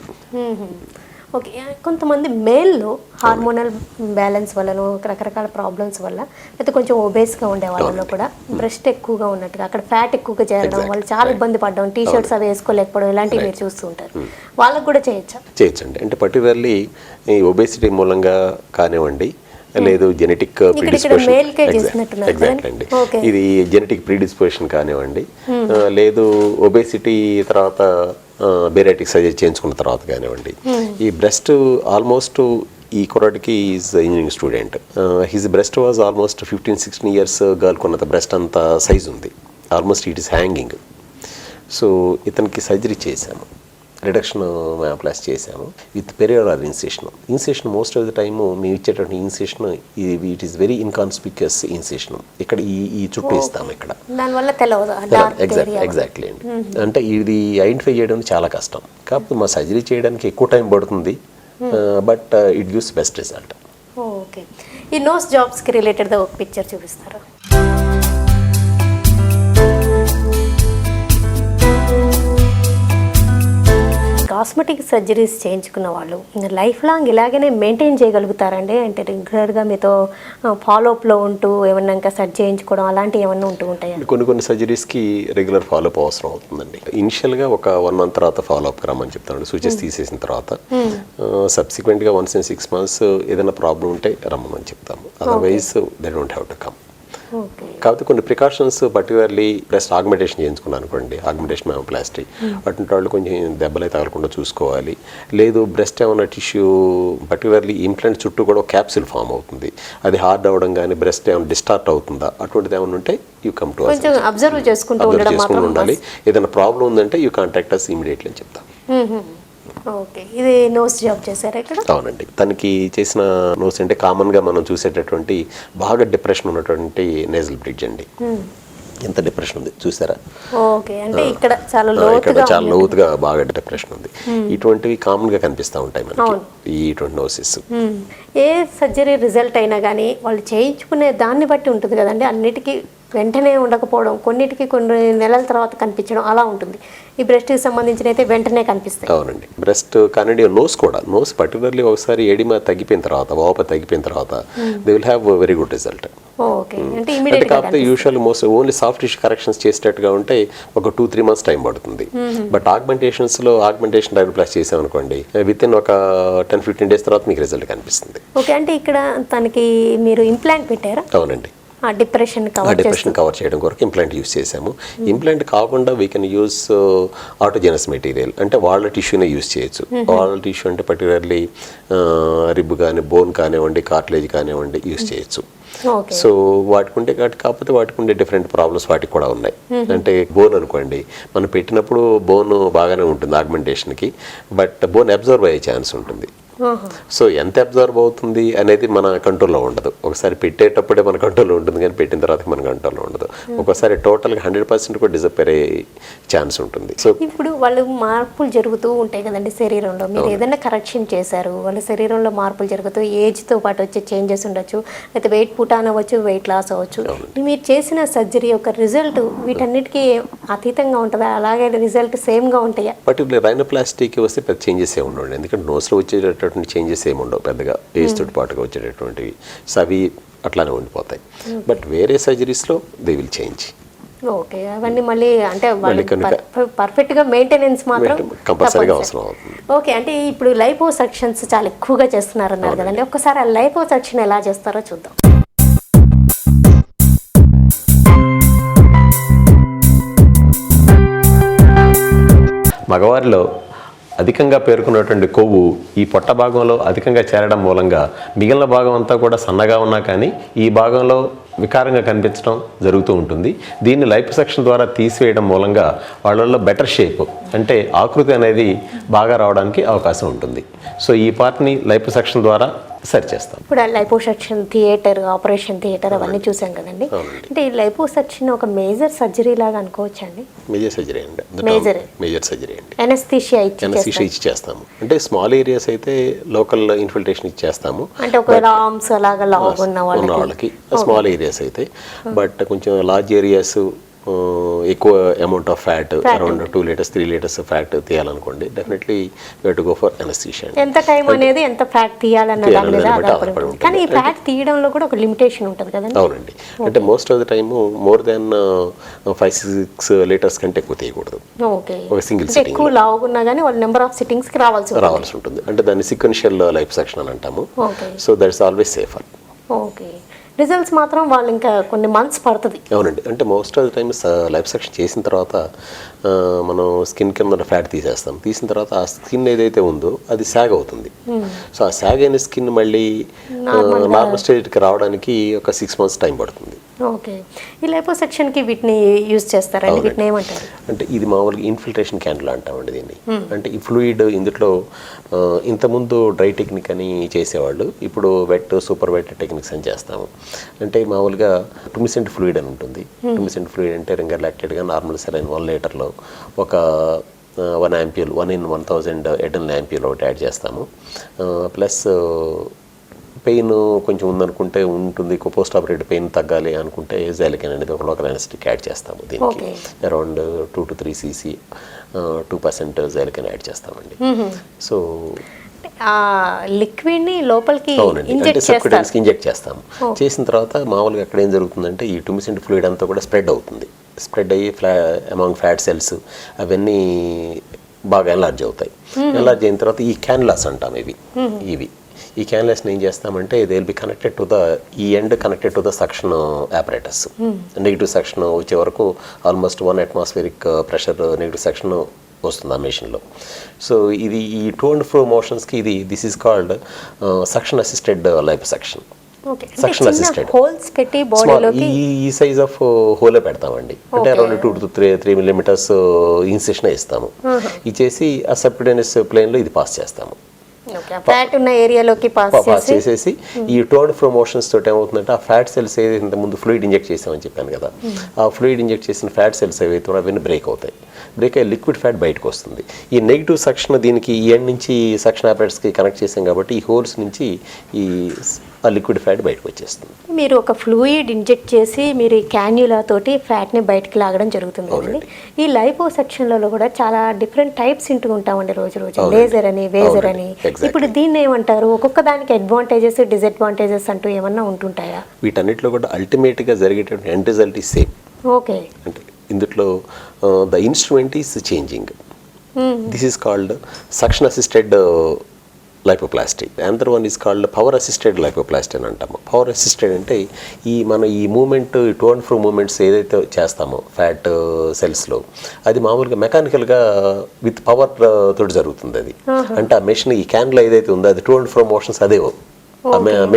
Speaker 1: ఓకే, కొంతమంది మేల్లో హార్మోనల్ బ్యాలెన్స్ వల్ల, రకరకాల ప్రాబ్లమ్స్ వల్ల, అయితే కొంచెం ఒబేస్గా ఉండే వాళ్ళలో కూడా బ్రెస్ట్ ఎక్కువగా ఉన్నట్టుగా, అక్కడ ఫ్యాట్ ఎక్కువగా చేరడం, వాళ్ళు చాలా ఇబ్బంది పడడం, టీ షర్ట్స్ అవి వేసుకోలేకపోవడం, ఇలాంటివి మీరు చూస్తూ ఉంటారు. వాళ్ళకు కూడా చేయొచ్చండి.
Speaker 2: అంటే పర్టికులర్లీ ఈ ఒబేసిటీ మూలంగా కానివ్వండి, లేదు జెనెటిక్ ఎగ్జాక్ట్ అండి, ఇది జెనెటిక్ ప్రీడిస్పోజిషన్ కానివ్వండి, లేదు ఒబేసిటీ తర్వాత బేరాటిక్ సర్జరీ చేయించుకున్న తర్వాత కానివ్వండి. ఈ బ్రెస్ట్ ఆల్మోస్ట్ ఈ కుర్రాడికి is engineering student, his breast was almost 15-16 years girl కొన్నంత బ్రెస్ట్ అంత సైజ్ ఉంది, almost it is hanging. So ఇతనికి సర్జరీ చేశాము. రిడక్షన్ మ్యాప్లాస్ చేశాము with perioral incision most of the time మేము ఇచ్చేటువంటి incision it is very inconspicuous incision ఇక్కడ ఈ చుట్టూ ఇస్తాము ఇక్కడ
Speaker 1: దానివల్ల తెలియదు
Speaker 2: ఎగ్జాక్ట్లీ అండి. అంటే ఇది ఐడెంటిఫై చేయడం చాలా కష్టం, కాకపోతే మా సర్జరీ చేయడానికి ఎక్కువ టైం పడుతుంది, but it gives best result.
Speaker 1: Okay, ఈ నోస్ జాబ్స్కి రిలేటెడ్గా ఒక పిక్చర్ చూపిస్తారా? కాస్మెటిక్ సర్జరీస్ చేయించుకున్న వాళ్ళు లైఫ్ లాంగ్ ఇలాగనే మెయింటైన్ చేయగలుగుతారండి? అంటే రెగ్యులర్గా మీతో ఫాలోఅప్లో ఉంటూ ఏమన్నా ఇంకా సర్జరీ చేయించుకోవడం అలాంటివి ఏమన్నా ఉంటూ ఉంటాయా?
Speaker 2: కొన్ని సర్జరీస్కి రెగ్యులర్ ఫాలోఅప్ అవసరం అవుతుందండి. ఇనిషియల్గా ఒక 1 month తర్వాత ఫాలోఅప్ రమ్మని చెప్తాను, సూచెస్ తీసేసిన తర్వాత. సబ్సిక్వెంట్గా 1 to 6 months ఏదైనా ప్రాబ్లం ఉంటే రమ్మని చెప్తాము, otherwise they don't have to come. కాకపోతే కొన్ని ప్రికాషన్స్ పర్టికులర్లీ బ్రెస్ట్ ఆగ్మెంటేషన్ చేయించుకున్నాను అనుకోండి, ఆగ్మెంటేషన్ మ్యామోప్లాస్టీ, అటువంటి వాళ్ళు కొంచెం దెబ్బలై తగలకుండా చూసుకోవాలి. లేదు బ్రెస్ట్ ఏమైనా టిష్యూ పర్టికులర్లీ ఇంప్లాంట్ చుట్టూ కూడా ఒక క్యాప్సిల్ ఫామ్ అవుతుంది, అది హార్డ్ అవ్వడం కానీ బ్రెస్ట్ ఏమైనా డిస్టార్ట్ అవుతుందా అటువంటిది ఏమైనా ఉంటే యూ కమ్ టు
Speaker 1: అబ్జర్వ్ చేసుకుంటూ
Speaker 2: ఉండాలి. ఏదైనా ప్రాబ్లం ఉందంటే యూ కాంటాక్ట్ అస్ ఇమీడియట్లీ అని చెప్తాం.
Speaker 1: ఓకే, ఇది నోస్ జాబ్ చేశారా ఇక్కడ?
Speaker 2: అవునండి, తనకి చేసిన నోస్ అంటే కామన్గా మనం చూసేటటువంటి బాగా డిప్రెషన్ ఉన్నటువంటి నేజల్ బ్రిడ్జ్ అండి. ఎంత డిప్రెషన్ ఉంది చూసారా?
Speaker 1: ఓకే, అంటే ఇక్కడ చాలా
Speaker 2: లోతుగా బాగా డిప్రెషన్ ఉంది. ఇటువంటివి కామన్గా కనిపిస్తూ ఉంటాయి మనకి ఇటువంటి నోసిస్.
Speaker 1: ఏ సర్జరీ రిజల్ట్ అయినా కానీ వాళ్ళు చేయించుకునే దాన్ని బట్టి ఉంటుంది కదండి. అన్నిటికీ వెంటనే ఉండకపోవడం, కొన్నిటికి కొన్ని నెలల తర్వాత కనిపించడం అలా ఉంటుంది. ఈ బ్రెస్ట్కి సంబంధించిన అయితే వెంటనే కనిపిస్తాయి.
Speaker 2: అవునండి, బ్రెస్ట్ కానీ నోస్ పర్టికులర్లీ ఒకసారి ఎడిమా తగ్గిపోయిన తర్వాత, వాప తగ్గిపోయిన తర్వాత they will have very good result.
Speaker 1: Okay, అంటే ఇమీడియట్
Speaker 2: కాకపోతే usual only soft tissue corrections చేసేటట్టుగా ఉంటే ఒక 2-3 months టైం పడుతుంది. బట్ ఆగ్మెంటేషన్ రైనోప్లాస్టీ చేసామనుకోండి, విత్ ఇన్ ఒక 10-15 days తర్వాత మీకు రిజల్ట్ కనిపిస్తుంది.
Speaker 1: ఓకే, అంటే ఇక్కడ తనకి మీరు ఇంప్లాంట్ పెట్టారా?
Speaker 2: అవునండి,
Speaker 1: డిప్రెషన్
Speaker 2: కవర్ చేయడం కొరకు ఇంప్లాంట్ యూస్ చేసాము. ఇంప్లాంట్ కాకుండా వీ కెన్ యూస్ ఆటోజెనస్ మెటీరియల్, అంటే వాళ్ళ టిష్యూనే యూస్ చేయొచ్చు. వాళ్ళ టిష్యూ అంటే పర్టికులర్లీ రిబ్ కానీ, బోన్ కానివ్వండి, కార్టిలేజ్ కానివ్వండి యూస్ చేయొచ్చు. సో వాటికి ఉండే కాకపోతే వాటికి ఉండే డిఫరెంట్ ప్రాబ్లమ్స్ వాటికి కూడా ఉన్నాయి. అంటే బోన్ అనుకోండి, మనం పెట్టినప్పుడు బోన్ బాగానే ఉంటుంది ఆగ్మెంటేషన్కి, బట్ బోన్ అబ్జర్వ్ అయ్యే ఛాన్స్ ఉంటుంది. సో ఎంత అబ్జర్వ్ అవుతుంది అనేది మన కంట్రోల్లో ఉండదు. ఒకసారి పెట్టేటప్పుడే మన కంట్రోల్లో ఉంటుంది, కానీ పెట్టిన తర్వాత మన కంట్రోల్లో ఉండదు. ఒకసారి టోటల్గా 100% కూడా డిసప్పేర్ అయ్యే ఛాన్స్ ఉంటుంది. సో
Speaker 1: ఇప్పుడు వాళ్ళు మార్పులు జరుగుతూ ఉంటాయి కదండి శరీరంలో. మీరు ఏదైనా కరెక్షన్ చేశారు, వాళ్ళ శరీరంలో మార్పులు జరుగుతూ ఏజ్తో పాటు వచ్చే చేంజెస్ ఉండొచ్చు, అయితే వెయిట్ పుటాన్ అవ్వచ్చు, వెయిట్ లాస్ అవ్వచ్చు. మీరు చేసిన సర్జరీ యొక్క రిజల్ట్ వీటన్నిటికీ అతీతంగా ఉంటుందా, అలాగే రిజల్ట్ సేమ్గా ఉంటాయా?
Speaker 2: పర్టికులర్ రైనోప్లాస్టీకి వస్తే పెద్ద చేంజెస్ ఏమి ఉండవు, ఎందుకంటే నోస్లో వచ్చేటటువంటి చేంజెస్ ఏమి ఉండవు పెద్దగా, ఏజ్ తోటి పాటుగా వచ్చేటటువంటివి. సో అవి అట్లానే ఉండిపోతాయి. బట్ వేరే సర్జరీస్లో దే విల్ చేంజ్.
Speaker 1: ఓకే, అవన్నీ మళ్ళీ అంటే పర్ఫెక్ట్గా మెయింటెనెన్స్ మాత్రం
Speaker 2: కంపల్సరీగా అవసరం అవుతుంది.
Speaker 1: ఓకే, అంటే ఇప్పుడు లైపోసక్షన్స్ చాలా ఎక్కువగా చేస్తున్నారన్నారు కదండి, ఒక్కసారి ఆ లైపోసక్షన్ ఎలా చేస్తారో చూద్దాం.
Speaker 2: మగవారిలో అధికంగా పేర్కొన్నటువంటి కొవ్వు ఈ పొట్ట భాగంలో అధికంగా చేరడం మూలంగా మిగిలిన భాగం అంతా కూడా సన్నగా ఉన్నా కానీ ఈ భాగంలో వికారంగా కనిపించడం జరుగుతూ ఉంటుంది. దీన్ని లైపోసక్షన్ ద్వారా తీసివేయడం మూలంగా వాళ్ళల్లో బెటర్ షేప్ అంటే ఆకృతి అనేది బాగా రావడానికి అవకాశం ఉంటుంది. సో ఈ పార్ట్ని లైపోసక్షన్ ద్వారా సరి చేస్తాం.
Speaker 1: ఇప్పుడు లైపోసక్షన్ థియేటర్, ఆపరేషన్ థియేటర్ అవన్నీ చూసాం కదండి. అంటే ఈ లైపోసక్షన్ ఒక మేజర్ సర్జరీ లాగా అనుకోవచ్చు అండి?
Speaker 2: మేజర్ సర్జరీ అండి, మేజర్ సర్జరీ అండి.
Speaker 1: ఎనస్థీషియా
Speaker 2: ఇచ్చి చేస్తాము. అంటే స్మాల్ ఏరియాస్ అయితే లోకల్ ఇన్ఫిల్ట్రేషన్ ఇచ్చేస్తాము,
Speaker 1: అంటే ఒక ఆర్మ్స్ అలాగా లాగ్ ఉన్న వాళ్ళకి
Speaker 2: స్మాల్ ఏరియాస్ అయితే. బట్ కొంచెం లార్జ్ ఏరియాస్ ఎక్కువ amount of fat, around 2 liters 3 liters fat తీయాలనుకోండి, definitely you have to go for anaesthesia.
Speaker 1: ఎంత టైం అనేది ఎంత ఫ్యాట్ తీయాలన్న దాని మీద ఆధారపడి ఉంటుంది. కానీ ఈ ఫ్యాట్ తీయడంలో కూడా ఒక లిమిటేషన్ ఉంటుంది కదండి?
Speaker 2: అవునండి, అంటే most of the time more than 5-6 liters కంటే ఎక్కువ తీయకూడదు.
Speaker 1: ఓకే,
Speaker 2: ఒక సింగిల్ సిట్టింగ్
Speaker 1: ఎక్కువ లావుగున్నా కానీ వాళ్ళు నెంబర్ ఆఫ్ సిట్టింగ్స్ కి రావాల్సి ఉంటుంది.
Speaker 2: అంటే దాన్ని సీక్వెన్షియల్ లైపోసక్షన్ అని అంటాము. So that is always safer.
Speaker 1: Okay, results మాత్రం వాళ్ళు ఇంకా కొన్ని మంత్స్ పడుతుంది.
Speaker 2: అవునండి, అంటే most of the times liposuction చేసిన తర్వాత మనం స్కిన్ కింద ఫ్యాట్ తీసేస్తాం. తీసిన తర్వాత ఆ స్కిన్ ఏదైతే ఉందో అది సాగ్ అవుతుంది. సో ఆ సాగ్ అయిన స్కిన్ మళ్ళీ నార్మల్ స్టేజ్కి రావడానికి ఒక 6 months టైం పడుతుంది.
Speaker 1: ఓకే. ఈ లైపోసెక్షన్కి వీటిని యూజ్ చేస్తారండి, వీటిని ఏమంటారు?
Speaker 2: అంటే ఇది మామూలుగా ఇన్ఫిల్ట్రేషన్ క్యాండిల్ అంటామండి దీన్ని. అంటే ఈ ఫ్లూయిడ్ ఇందులో ఇంతకుముందు డ్రై టెక్నిక్ అని చేసేవాళ్ళు, ఇప్పుడు వెట్, సూపర్ వెట్ టెక్నిక్స్ అని చేస్తాము. అంటే మామూలుగా టుమిసెంట్ ఫ్లూయిడ్ అని ఉంటుంది. టుమిసెంట్ ఫ్లూయిడ్ అంటే రింగర్ లాక్టెడ్గా నార్మల్ సెలైన్ 1 లీటర్లో ఒక 1 ఆంపియల్ 1/1000 ఎటర్నల్ ఆంపియల్ ఒకటి యాడ్ చేస్తాము. ప్లస్ పెయిన్ కొంచెం ఉందనుకుంటే ఉంటుంది, పోస్ట్ ఆపరేటివ్ పెయిన్ తగ్గాలి అనుకుంటే జైలికన్ అనేది ఒక లోకల్ అనెస్థెటిక్ యాడ్ చేస్తాము. దీనికి అరౌండ్ 2 to 3 cc 2% జైలికన్ యాడ్ చేస్తామండి. సో
Speaker 1: లిక్విడ్ని లోపలికి
Speaker 2: ఇంజెక్ట్ చేస్తాము. చేసిన తర్వాత మామూలుగా అక్కడ ఏం జరుగుతుందంటే ఈ టుమిసెంట్ ఫ్లూయిడ్ అంతా కూడా స్ప్రెడ్ అవుతుంది. స్ప్రెడ్ అయ్యి అమాంగ్ ఫ్యాట్ సెల్స్ అవన్నీ బాగా ఎన్లార్జ్ అవుతాయి. ఎన్లార్జ్ అయిన తర్వాత ఈ క్యాన్లాస్ అంటాం ఇవి ఈ క్యాన్లాస్ని ఏం చేస్తామంటే they will be connected to ఈ end connected to the suction apparatus. Negative suction వచ్చే వరకు almost 1 atmospheric pressure negative suction వస్తుంది ఆ మెషిన్లో. సో ఇది ఈ టూ అండ్ ఫ్రో మోషన్స్కి this is called suction assisted liposuction. Suction assisted
Speaker 1: holes పెట్టి బాడీలోకి
Speaker 2: ఈ సైజ్ ఆఫ్ హోలే పెడతామండి. అంటే అరౌండ్ 2 to 3 millimeters ఇన్సెషన్ ఇస్తాము. ఇచ్చేసి ఆ సబ్క్యూటేనియస్ ప్లేన్లో ఇది పాస్ చేస్తాము.
Speaker 1: ఫ్యాట్ ఉన్న ఏరియాలోకి పాస్
Speaker 2: చేసేసి ఈ టోన్ ప్రమోషన్స్ తోటి ఏమవుతుందంటే ఆ ఫ్యాట్ సెల్స్ ఏదైతే ఇంత ముందు ఫ్లూయిడ్ ఇంజెక్ట్ చేసామని చెప్పాను కదా, ఆ ఫ్లూయిడ్ ఇంజెక్ట్ చేసిన ఫ్యాట్ సెల్స్ ఏవైతే అవన్నీ బ్రేక్ అవుతాయి. బ్రేక్ అయ్యి లిక్విడ్ ఫ్యాట్ బయటకు వస్తుంది. ఈ నెగిటివ్ సక్షన్ దీనికి ఈ ఎండ్ నుంచి సక్షన్ ఆపరేటర్స్కి కనెక్ట్ చేసాం కాబట్టి ఈ హోల్స్ నుంచి ఈ ఆ లిక్విడ్ ఫ్యాట్ బయటకు వచ్చేస్తుంది.
Speaker 1: మీరు ఒక ఫ్లూయిడ్ ఇంజెక్ట్ చేసి మీరు ఈ క్యాన్యులా తోటి ఫ్యాట్ని బయటకు లాగడం జరుగుతుంది కదండి. ఈ లైపోసెక్షన్లలో కూడా చాలా డిఫరెంట్ టైప్స్ ఇంటూ ఉంటామండి రోజు లేజర్ అని, వేజర్ అని. ఇప్పుడు దీన్ని ఏమంటారు? ఒక్కొక్క దానికి అడ్వాంటేజెస్, డిసడ్వాంటేజెస్ అంటూ ఏమన్నా ఉంటుంటాయా?
Speaker 2: వీటన్నిటిలో కూడా అల్టిమేట్గా జరిగేటువంటి end result is same.
Speaker 1: Okay.
Speaker 2: అంటే ఇందులో the instrument is changing. This is called suction assisted lipoplasty. Another one is called power assisted lipoplasty అని అంటాము. పవర్ అసిస్టెడ్ అంటే ఈ movement to and fro movements ఏదైతే చేస్తామో ఫ్యాట్ సెల్స్లో అది మామూలుగా మెకానికల్గా విత్ పవర్ తోటి జరుగుతుంది. అది అంటే ఆ మెషిన్ ఈ క్యాన్లో ఏదైతే ఉందో అది టూ అండ్ ఫ్రో మోషన్స్ అదే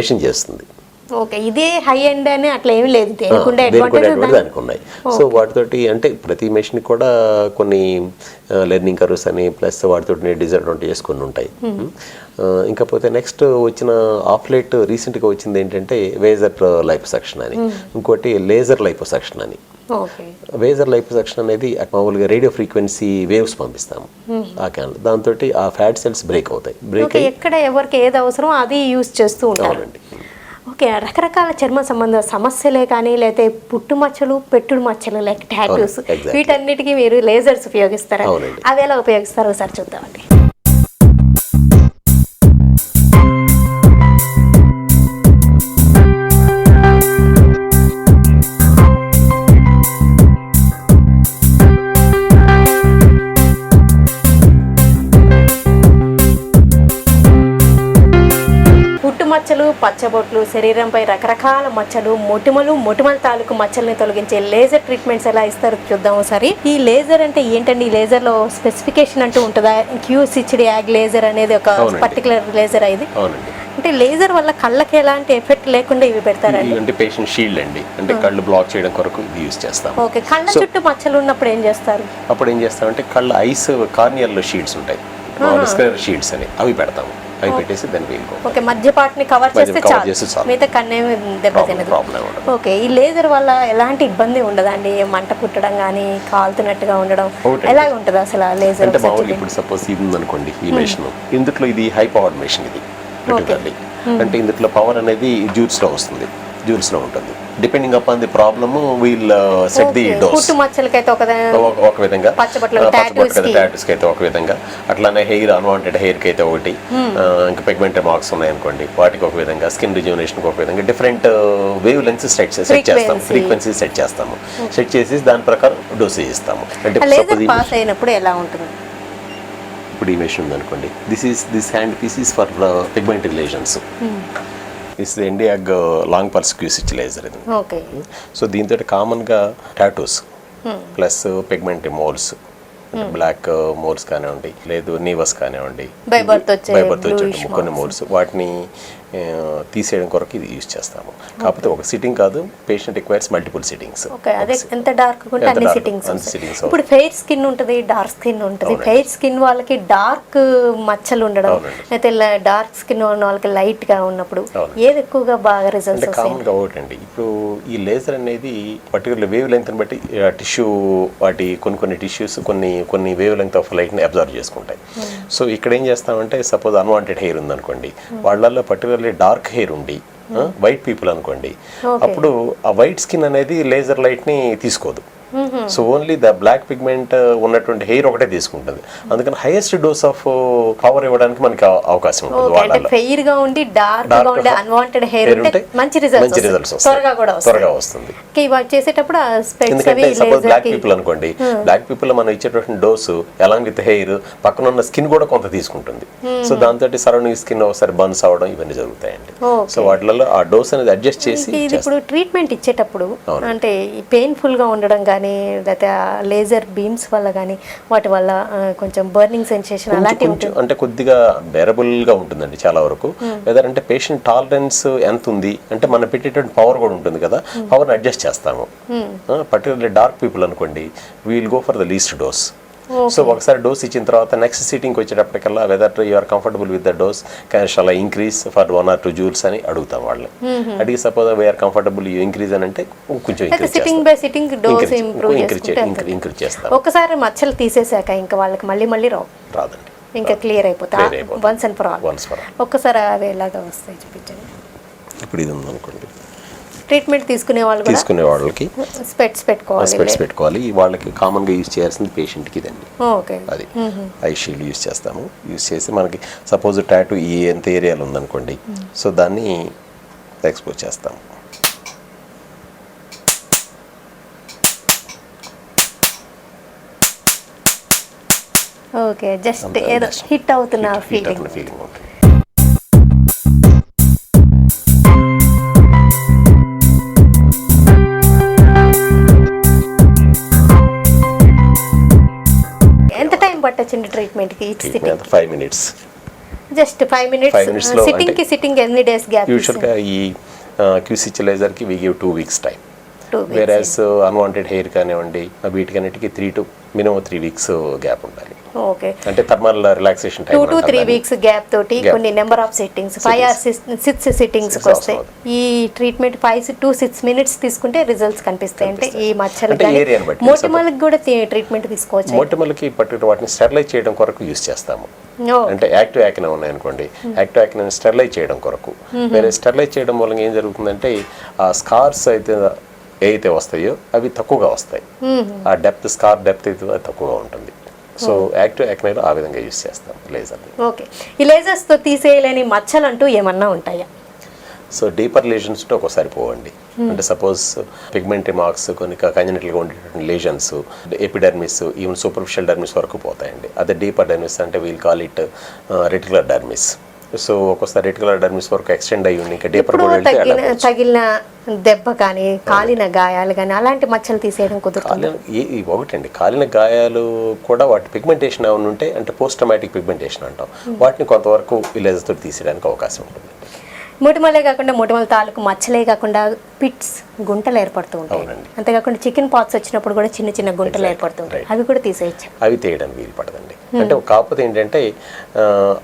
Speaker 2: మెషిన్ చేస్తుంది.
Speaker 1: ఓకే. ఇదే హై ఎండ్ అని అట్లా ఏమీ లేదు,
Speaker 2: దానికి ఉన్నాయి. సో వాటితోటి అంటే ప్రతి మెషిన్ కూడా కొన్ని లెర్నింగ్ కర్వ్స్ అని ప్లస్ వాటితోటి డిసడ్వాంటేజెస్ కొన్ని ఉంటాయి. ఇంకపోతే నెక్స్ట్ వచ్చిన ఆఫ్లైట్ రీసెంట్గా వచ్చింది ఏంటంటే వేజర్ లైపోసక్షన్ అని, ఇంకోటి లేజర్ లైపోసక్షన్ అని. వేజర్ లైపోసక్షన్ అనేది మామూలుగా రేడియో ఫ్రీక్వెన్సీ వేవ్స్ పంపిస్తాము ఆ క్యాన్, దాంతో ఆ ఫ్యాట్ సెల్స్ బ్రేక్ అవుతాయి. బ్రేక్
Speaker 1: ఎక్కడ ఎవరికి ఏది అవసరం అది యూజ్ చేస్తూ ఉంటారండి. ఓకే. రకరకాల చర్మ సంబంధ సమస్యలే కానీ లేకపోతే పుట్టుమచ్చలు, పెట్టుడు మచ్చలు లైక్ టాటూస్, వీటన్నిటికీ మీరు లేజర్స్ ఉపయోగిస్తారా? అవి ఎలా ఉపయోగిస్తారో ఒకసారి చూద్దామండి. మచ్చలు, పచ్చబొట్లు, శరీరంపై రకరకాల మచ్చలు, మొటిమల తాలూకు మచ్చల్ని తొలగించే లేజర్ ట్రీట్మెంట్స్ ఎలా ఇస్తారు చూద్దాం ఒకసారి. ఈ లేజర్ అంటే ఏంటండి? ఈ లేజర్ లో స్పెసిఫికేషన్ అంటూ ఉంటుందా? QHD యాగ్ లేజర్ అనేది ఒక పర్టికులర్ లేజర్ ఇది. అంటే లేజర్ వల్ల కళ్ళకి ఎలాంటి ఎఫెక్ట్ లేకుండా ఇవి పెడతారండి?
Speaker 2: అంటే పేషెంట్ షీల్డ్ అండి, అంటే కళ్ళు బ్లాక్ చేయడం కొరకు ఇది యూజ్ చేస్తాం.
Speaker 1: ఓకే. కళ్ళ చుట్టూ మచ్చలు ఉన్నప్పుడు ఏం చేస్తారు?
Speaker 2: అప్పుడు ఏం చేస్తామంటే కళ్ళ ఐస్ కార్నియల్ షీట్స్ ఉంటాయి, షీట్స్ అని అవి పెడతాము. అవి పెట్టేసి దాన్ని వేలుకో.
Speaker 1: ఓకే. మధ్య పార్ట్ని కవర్ చేస్తే చాలు, మిగతా కన్నేమి దెబ్బతినదు. ఓకే. ఈ లేజర్ వల్ల ఎలాంటి ఇబ్బంది ఉండదండి? మంట పుట్టడం కానీ, కాలుతున్నట్టుగా ఉండడం ఎలా ఉంటుంది అసలు లేజర్?
Speaker 2: అంటే మామూలు ఇప్పుడు సపోజ్ ఇది ఉందనుకోండి ఈ మెషిన్, ఇందులో ఇది హై పవర్డ్ మెషిన్ ఇది పెట్టుకోండి. అంటే ఇందులో పవర్ అనేది జ్యూల్స్ లో వస్తుంది, జ్యూల్స్ లో ఉంటుంది. Depending upon the problem will set the dose.
Speaker 1: పుట్టు మచ్చలకైతే
Speaker 2: ఒక విధంగా, టాటూస్ కి అయితే ఒక విధంగా, అట్లానే హెయిర్ అన్వాంటెడ్ హెయిర్ కి అయితే ఒకటి, ఇంకా పిగ్మెంటెడ్ మార్క్స్ ఉన్నాయనుకోండి వాటికి ఒక విధంగా, స్కిన్ రిజ్యూనేషన్ ఒక విధంగా డిఫరెంట్ వేవ్ లెంగ్స్ సెట్ చేస్తాము, ఫ్రీక్వెన్సీ సెట్ చేస్తాము. సెట్ చేసి దాని ప్రకారం డోసేజ్ ఇస్తాము.
Speaker 1: అంటే పాస్ అయినప్పుడు ఎలా ఉంటుంది?
Speaker 2: ఇప్పుడు ఈ మెషిన్ ఉందనుకోండి, this hand piece is for pigment relations. Is ND YAG long pulse QHD laser ఇది. సో దీంతో కామన్గా tattoos plus pigment moles, black moles కానివ్వండి, లేదు నీవస్ కానివ్వండి, బై బర్త్ వచ్చేటువంటి కొన్ని మోల్స్, వాటిని తీసేయడం కొరకు ఇది యూజ్ చేస్తాము. కాకపోతే ఒక సిట్టింగ్ కాదు, patient requires multiple sittings.
Speaker 1: Okay, అదే ఎంత డార్క్ ఉంటే అన్ని సిట్టింగ్స్. ఇప్పుడు ఫెయిర్ స్కిన్ ఉంటుంది, డార్క్ స్కిన్ ఉంటుంది. ఫెయిర్ స్కిన్ వాళ్ళకి డార్క్ మచ్చలు ఉండడం, అయితే డార్క్ స్కిన్ ఉన్న వాళ్ళకి లైట్ గా ఉన్నప్పుడు ఏది ఎక్కువగా బాగా రిజల్ట్స్ వస్తాయి?
Speaker 2: కామన్ గా ఒకటండి, ఇప్పుడు ఈ లేజర్ అనేది పర్టికులర్ వేవ్ లెంగ్త్ బట్టి టిష్యూ వాటి కొన్ని టిష్యూస్ కొన్ని వేవ్ లెంగ్త్ ఆఫ్ లైట్ ని అబ్జర్వ్ చేసుకుంటాయి. సో ఇక్కడ ఏం చేస్తామంటే సపోజ్ అన్వాంటెడ్ హెయిర్ ఉందనుకోండి, వాళ్ళల్లో పర్టికులర్లీ డార్క్ హెయిర్ ఉండి వైట్ పీపుల్ అనుకోండి, అప్పుడు ఆ వైట్ స్కిన్ అనేది లేజర్ లైట్ ని తీసుకోదు. So only the black pigment ఉన్నటువంటి హెయిర్ ఒకటే తీసుకుంటుంది. అందుకని హైయెస్ట్ డోస్ ఆఫ్ పవర్ ఇవ్వడానికి మనకి అవకాశం ఉంటుంది.
Speaker 1: అంటే ఫెయిర్ గా ఉండి డార్క్ గా ఉండే అన్వాంటెడ్ హెయిర్ ఉంటే మంచి రిజల్ట్స్
Speaker 2: త్వరగా వస్తుంది.
Speaker 1: చేసేటప్పుడు
Speaker 2: ఎందుకంటే సపోజ్ బ్లాక్ పీపుల్ అనుకోండి, బ్లాక్ పీపుల్ మనం ఇచ్చేటువంటి డోసు అలాంగ్ విత్ హెయిర్ పక్కన ఉన్న స్కిన్ కూడా కొంత తీసుకుంటుంది. సో దాంతో సరౌండింగ్ స్కిన్ ఒకసారి బర్న్స్ అవడం ఇవన్నీ జరుగుతాయండి. సో వాటిలో ఆ డోస్ అనేది అడ్జస్ట్ చేసి
Speaker 1: ఇప్పుడు ట్రీట్మెంట్ ఇచ్చేటప్పుడు అంటే పెయిన్ఫుల్ గా ఉండడం కానీ లేకపోతే లేజర్ బీమ్స్ వల్ల కానీ వాటి వల్ల కొంచెం బర్నింగ్ సెన్సేషన్ అలాంటివి ఉంటుంది
Speaker 2: అంటే కొద్దిగా బేరబుల్ గా ఉంటుందండి చాలా వరకు. లేదంటే పేషెంట్ టాలరెన్స్ ఎంత ఉంది అంటే మనం పెట్టేటువంటి పవర్ కూడా ఉంటుంది కదా, పవర్ అడ్జస్ట్ చేస్తాము. పర్టికులర్లీ డార్క్ పీపుల్ అనుకోండి, we'll go for the least dose. So ఒకసారి డోస్ ఇచ్చిన తర్వాత నెక్స్ట్ సిట్టింగ్ వచ్చేటప్పటికల్లా whether you are comfortable with the dose, can shall increase for 1 or 2 joules అని అడుగుతాం వాళ్ళని. అడిగి suppose we are comfortable you increase అని అంటే కొంచెం ఇంక్రీజ్ చేస్తాం.
Speaker 1: ఒకసారి మచ్చలు తీసేసాక ఇంకా వాళ్ళకి మళ్ళీ
Speaker 2: రాదండి,
Speaker 1: ఇంకా క్లియర్ అయిపోతాయి వన్స్ అండ్ ఫర్ ఆల్. ఒక్కసారి అవి ఎలాగా వస్తాయి చూపించండి.
Speaker 2: ఇప్పుడు ఇది ఉందనుకోండి,
Speaker 1: ట్రీట్మెంట్ తీసుకునే
Speaker 2: వాళ్ళకి స్పెట్స్ పెట్టుకోవాలి. వాళ్ళకి కామన్ గా యూజ్ చేయాల్సింది పేషెంట్ కి ఇదండి. అది ఐ షీల్డ్ యూజ్ చేస్తాము. యూజ్ చేసి మనకి సపోజ్ టాటూ ఈ ఎంత ఏరియాలో ఉందనుకోండి, సో దాన్ని ఎక్స్పోజ్ చేస్తాము.
Speaker 1: ఓకే, జస్ట్ ఏదో హిట్ అవుతున్న ఫీలింగ్
Speaker 2: ఉంటుంది.
Speaker 1: పట్టొచ్చింది ట్రీట్మెంట్ కి?
Speaker 2: 5 minutes.
Speaker 1: Just 5 minutes. సిట్టింగ్ ఎన్ని డేస్ గ్యాప్?
Speaker 2: యూజువల్ గా ఈ క్యూసిచ్ లేజర్ కి we give 2 weeks time. Various unwanted hair కానివ్వండి వీటికన్నిటికి 3 weeks గ్యాప్ ఉండాలి.
Speaker 1: ఓకే,
Speaker 2: అంటే thermal relaxation time
Speaker 1: 2 to 3 weeks gap తోటి కొన్ని number of sittings 5 or 6 sittings వస్తాయి. ఈ ట్రీట్మెంట్ 5 to 6 minutes తీసుకుంటే రిజల్ట్స్ కనిపిస్తాయి. అంటే ఈ మచ్చలకి మోటిమలకి కూడా ట్రీట్మెంట్ తీసుకోవచ్చు.
Speaker 2: మోటిమలకి పర్టికులర్ వాటిని స్టెరిలైజ్ చేయడం కొరకు యూజ్ చేస్తాము. అంటే యాక్టివ్ యాక్నే ఉన్నాయనుకోండి, యాక్టివ్ యాక్నే స్టెరిలైజ్ చేయడం కొరకు. వేరే స్టెరిలైజ్ చేయడం వల్ల ఏం జరుగుతుందంటే ఆ స్కార్స్ అయితే వస్తాయో అవి తక్కువగా వస్తాయి. ఆ స్కార్ డెప్త్ అయితే తక్కువగా ఉంటుంది. సో యాక్టివ్ యాక్నేలో ఆ విధంగా యూజ్ చేస్తాం లేజర్.
Speaker 1: ఓకే, ఈ లేజర్స్ తో తీసేయలేని మచ్చలు అంటూ ఏమన్నా ఉంటాయా?
Speaker 2: సో డీపర్ లేజన్స్ ఉంటే ఒకసారి పోవండి. అంటే సపోజ్ పిగ్మెంటరీ మార్క్స్, కొన్ని కంజనిటల్గా ఉండేటువంటి lesions, epidermis, even superficial dermis వరకు పోతాయండి. అదే డీపర్ డర్మిస్ అంటే we'll call it reticular dermis. So ఒక్కోసారి రెటికులర్ డర్మిస్ వరకు ఎక్స్టెండ్ అయ్యి ఉంది. ఇంకా డీపర్
Speaker 1: తగిలిన దెబ్బ కానీ కాలిన గాయాలు కానీ అలాంటి మచ్చలు తీసేయడం కుదురుతుంది?
Speaker 2: ఒకటండి, కాలిన గాయాలు కూడా వాటి పిగ్మెంటేషన్ ఏమైనా ఉంటే అంటే పోస్ట్ ట్రామాటిక్ పిగ్మెంటేషన్ అంటాం, వాటిని కొంతవరకు లేజర్తో తీసేయడానికి అవకాశం ఉంటుంది.
Speaker 1: మొటిమలే కాకుండా మొటిమల తాలూకు మచ్చలే కాకుండా పిట్స్, గుంటలు ఏర్పడుతూ ఉంటాయి. అంతేకాకుండా చికెన్ పాక్స్ వచ్చినప్పుడు కూడా చిన్న గుంటలు ఏర్పడుతూ ఉంటాయి, అవి కూడా తీసేయచ్చు?
Speaker 2: అవి తీయడానికి వీలు పడదండి. అంటే కాకపోతే ఏంటంటే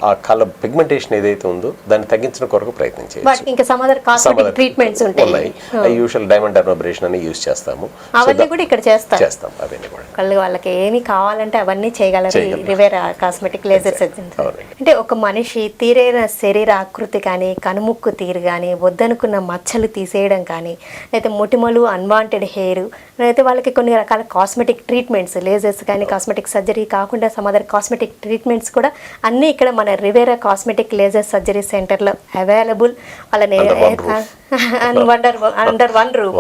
Speaker 2: ఆ కలర్ పిగ్మెంటేషన్ ఏదైతే ఉందో దాన్ని తగ్గించడం కొరకు ప్రయత్నం చేయొచ్చు.
Speaker 1: ఇంకా సమాధాన కాస్మెటిక్ ట్రీట్మెంట్స్ ఉంటాయి.
Speaker 2: యూజువల్ డైమండ్ డెర్మాబ్రేషన్ అని యూజ్ చేస్తాము.
Speaker 1: అవన్నీ కూడా ఇక్కడ చేస్తాం.
Speaker 2: అవన్నీ కూడా
Speaker 1: వాళ్ళకి ఏమి కావాలంటే అవన్నీ చేయగలరు రివేరా కాస్మెటిక్ లేజర్ సర్జన్. అంటే ఒక మనిషి తీరైన శరీర ఆకృతి కానీ కనుముక్కు తీరు కానీ వద్దనుకున్న మచ్చలు తీసేయడం కానీ లేకపోతే మొటిమలు, అన్వాంటెడ్ హెయిర్, లేకపోతే వాళ్ళకి కొన్ని రకాల కాస్మెటిక్ ట్రీట్మెంట్స్, లేజర్స్ కానీ కాస్మెటిక్ సర్జరీ కాకుండా సమాధాన కాస్మెటిక్ ట్రీట్మెంట్స్ కూడా అన్నీ ఇక్కడ మన రివేరా కాస్మెటిక్ లేజర్ సర్జరీ సెంటర్లో అవైలబుల్. వాళ్ళని అండర్ వన్ రూఫ్.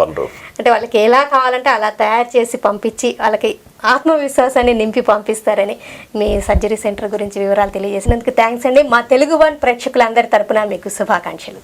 Speaker 1: అంటే వాళ్ళకి ఎలా కావాలంటే అలా తయారు చేసి పంపించి వాళ్ళకి ఆత్మవిశ్వాసాన్ని నింపి పంపిస్తారని మీ సర్జరీ సెంటర్ గురించి వివరాలు తెలియజేసినందుకు థ్యాంక్స్ అండి. మా తెలుగు వన్ ప్రేక్షకులందరి తరపున మీకు శుభాకాంక్షలు.